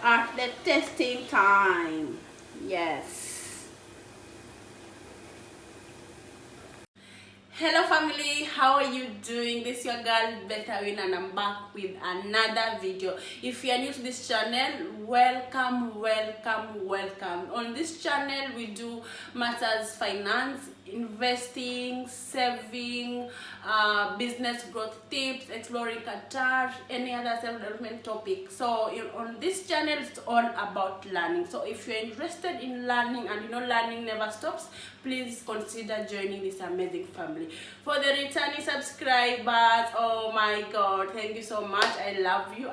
at the testing time. Yes. Hello family, how are you doing? This is your girl Beth Awino and I'm back with another video. If you are new to this channel, welcome. On this channel we do matters finance, investing, saving, business growth tips, exploring Qatar, any other self-development topic. So on this channel it's all about learning. So if you're interested in learning and you know learning never stops, please consider joining this amazing family. For the returning subscribers, oh my god, thank you so much. I love you.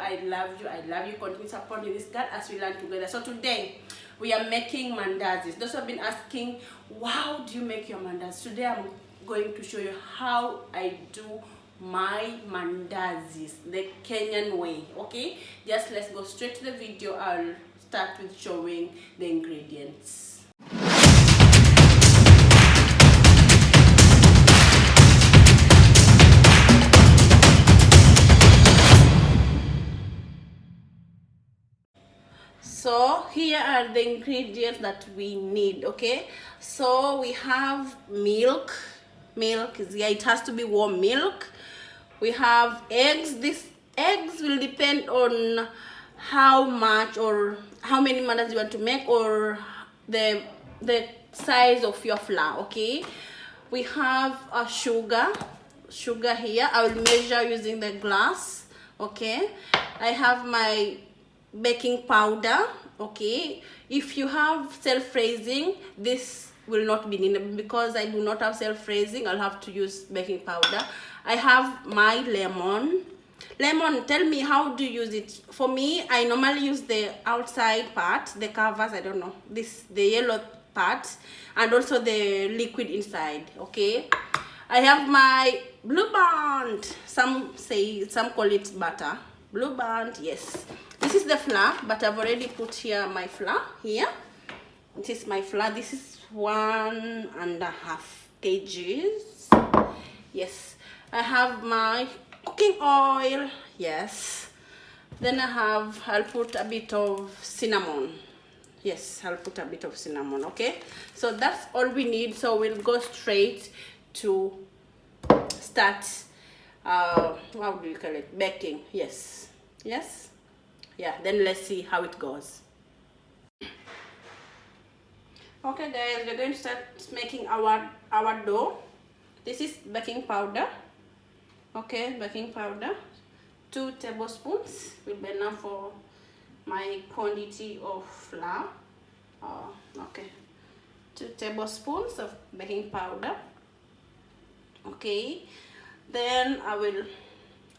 Continue supporting this girl as we learn together. So today we are making mandazis. Those who have been asking, how do you make your mandazis? Today I'm going to show you how I do my mandazis, the Kenyan way. Okay, just let's go straight to the video. I'll start with showing the ingredients. So here are the ingredients that we need. Okay, so we have milk is here. It has to be warm milk. We have eggs. These eggs will depend on how much or how many mandas you want to make, or the size of your flour. Okay, we have a sugar here. I will measure using the glass. Okay, I have my baking powder. Okay, if you have self-raising, this will not be needed. Because I do not have self-raising, I'll have to use baking powder. I have my lemon. Tell me, how do you use it? For me, I normally use the outside part, the covers, I don't know, this, the yellow part, and also the liquid inside. Okay, I have my blue band. Some call it butter. Blue band, yes. This is the flour, but I've already put here my flour here. This is my flour. This is 1.5 kgs. Yes. I have my cooking oil. Yes. Then I'll put a bit of cinnamon. Yes, I'll put a bit of cinnamon. Okay. So that's all we need. So we'll go straight to start. How do you call it? Baking. Yes. Yeah, then let's see how it goes. Okay guys, we're going to start making our dough. This is baking powder. Okay, baking powder, 2 tablespoons will be enough for my quantity of flour. Okay, 2 tablespoons of baking powder. Okay, then I will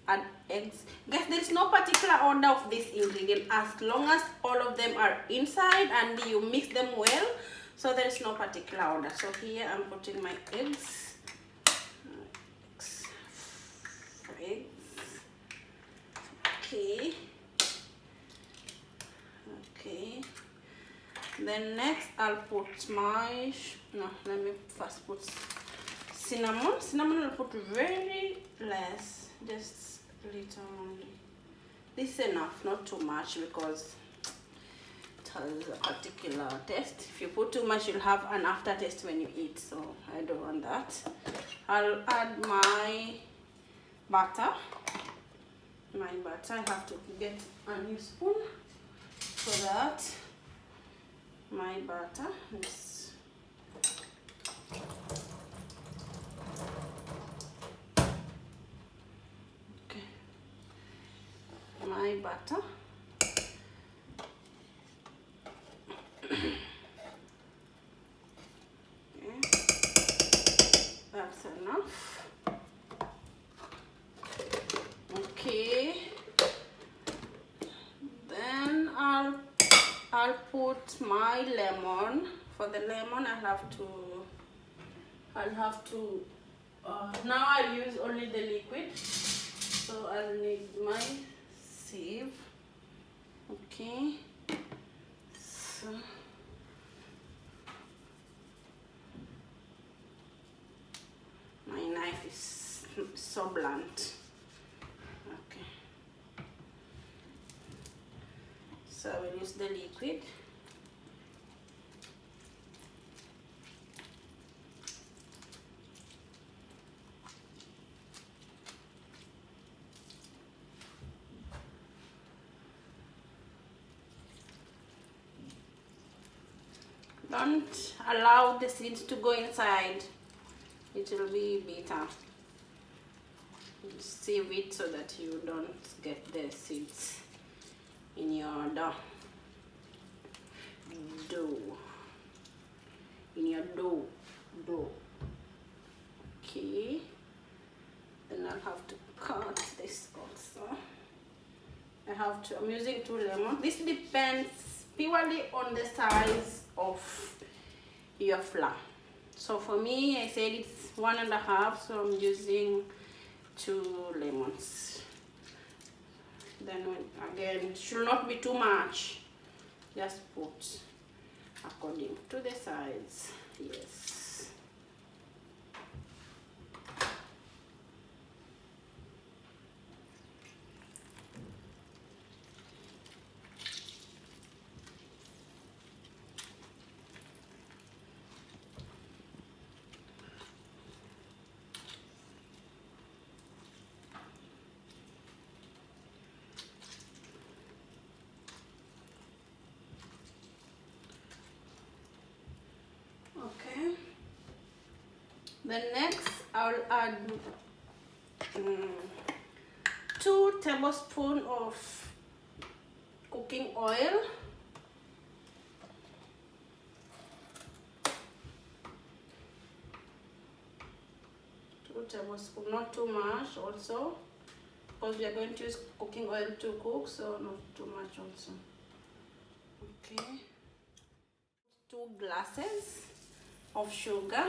add eggs. Guys, there is no particular order of this ingredient, as long as all of them are inside and you mix them well. So there is no particular order. So here I'm putting my eggs. Okay. Then next I'll put my let me first put cinnamon. I'll put very less, just little only. This is enough, not too much, because it has a particular taste. If you put too much, you'll have an aftertaste when you eat, so I don't want that. I'll add my butter. I have to get a new spoon so that my butter is my butter. Okay, that's enough. Okay, then I'll put my lemon. For the lemon, I'll have to now I'll use only the liquid, so I'll need my sieve. Okay, so my knife is so blunt. Okay, So I will use the liquid. Don't allow the seeds to go inside. It will be bitter. Sieve it so that you don't get the seeds in your dough. In your dough. Okay. Then I'll have to cut this also. I'm using 2 lemons. This depends purely on the size of your flour. So for me, I said it's 1.5, so I'm using 2 lemons. Then again, it should not be too much. Just put according to the size. Yes. Then next I'll add 2 tablespoons of cooking oil. Tablespoons, not too much also, because we are going to use cooking oil to cook, so not too much also. Okay, 2 glasses of sugar.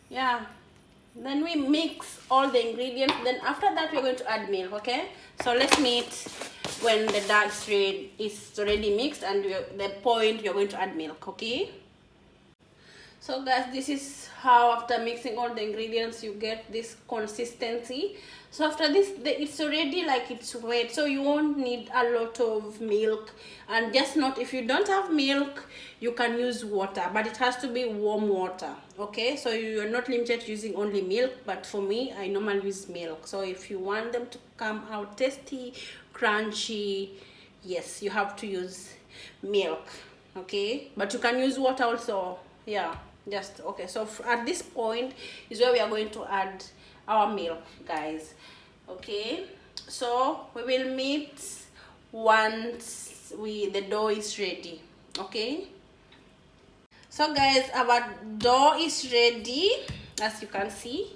Yeah, then we mix all the ingredients. Then after that we're going to add milk. Okay, so let's meet when the dough is already mixed and the point we're going to add milk. Okay, so guys, this is how after mixing all the ingredients you get this consistency. So after this, it's already like it's wet, so you won't need a lot of milk. And just not, if you don't have milk, you can use water, but it has to be warm water. Okay, so you're not limited to using only milk, but for me, I normally use milk. So if you want them to come out tasty, crunchy, yes, you have to use milk. Okay, but you can use water also. Yeah, just okay. So at this point is where we are going to add our milk, guys. Okay, so we will meet once the dough is ready. Okay, so guys, our dough is ready. As you can see,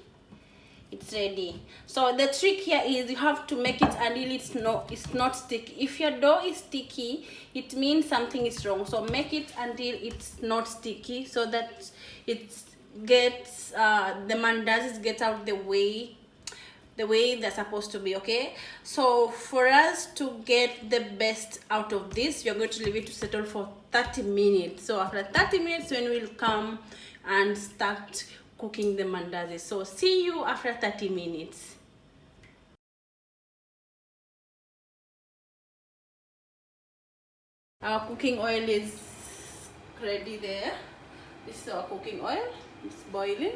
it's ready. So the trick here is you have to make it until it's not sticky. If your dough is sticky, it means something is wrong. So make it until it's not sticky, so that it gets the mandazis get out the way they're supposed to be. Okay, so for us to get the best out of this, we're going to leave it to settle for 30 minutes. So after 30 minutes, when we'll come and start cooking the mandazis. So see you after 30 minutes. Our cooking oil is ready there. This is our cooking oil. It's boiling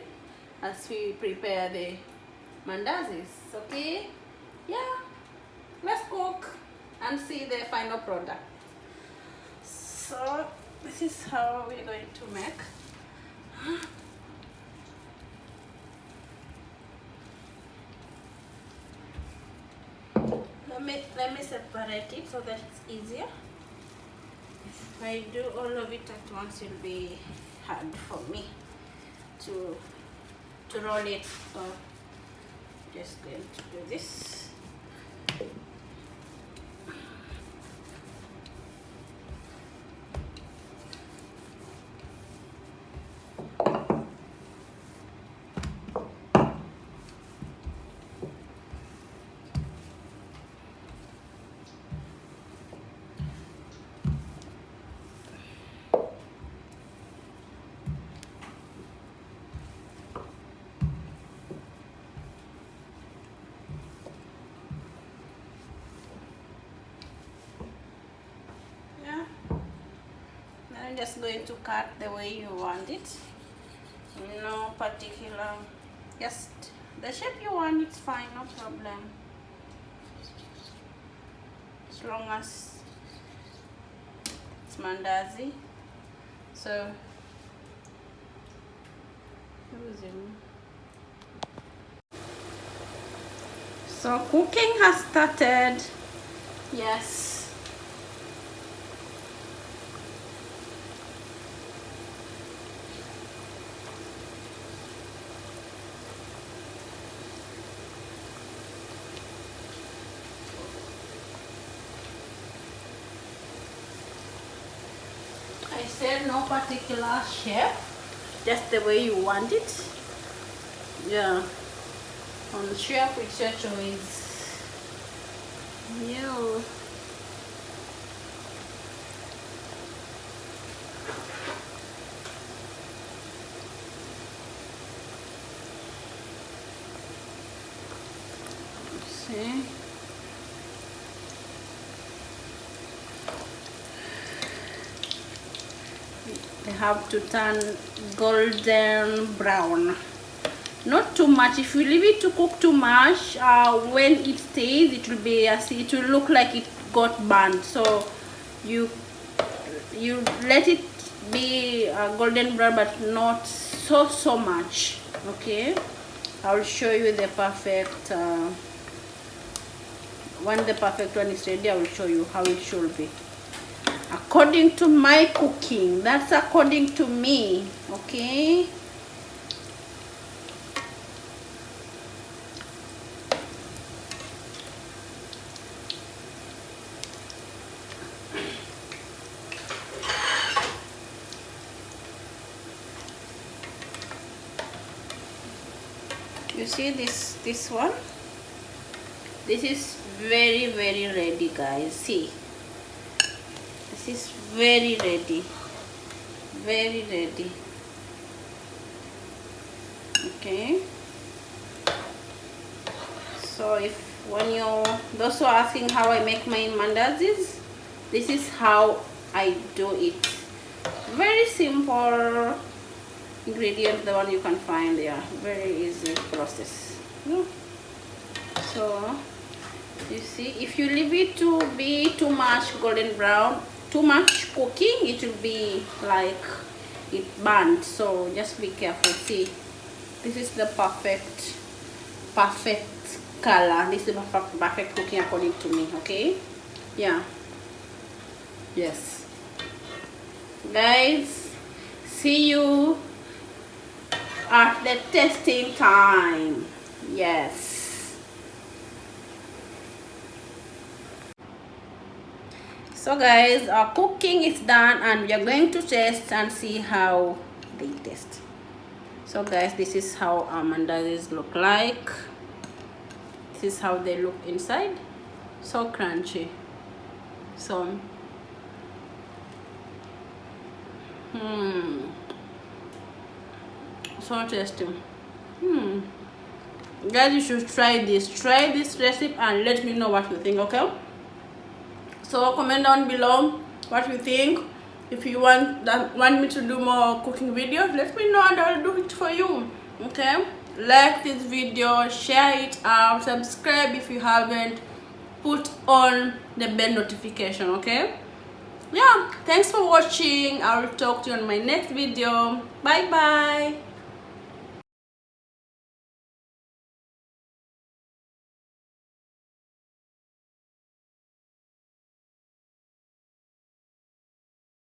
as we prepare the mandazis. Okay, yeah, let's cook and see the final product. So this is how we're going to make. Let me separate it so that it's easier. If I do all of it at once, it'll be hard for me to roll it. So just going to do this. I'm just going to cut the way you want it. No particular, just the shape you want, it's fine, no problem. As long as it's mandazi. So cooking has started. Yes. I said no particular shape, just the way you want it. Yeah, on the shape it's your choice. Yeah. See. They have to turn golden brown, not too much. If you leave it to cook too much, when it stays, it will be it will look like it got burnt. So you let it be golden brown, but not so much. Okay, I'll show you the perfect when the perfect one is ready. I will show you how it should be according to my cooking. That's according to me. Okay, you see this one, this is very ready, guys. See, this is very ready. Okay, so when you those who are asking how I make my mandazis, this is how I do it. Very simple ingredients, the one you can find there. Very easy process. So you see, if you leave it to be too much golden brown, too much cooking, it will be like it burnt. So just be careful. See, this is the perfect color. This is the perfect cooking according to me. Okay, yeah, yes, guys, see you at the testing time. Yes. So guys, our cooking is done and we are going to test and see how they taste. So guys, this is how our mandazis look like. This is how they look inside. So crunchy. So so tasty. Guys, you should try this recipe and let me know what you think. Okay, so comment down below what you think. If you want me to do more cooking videos, let me know and I'll do it for you. Okay, like this video, share it out, subscribe if you haven't, put on the bell notification. Okay, yeah, thanks for watching. I will talk to you on my next video. Bye bye.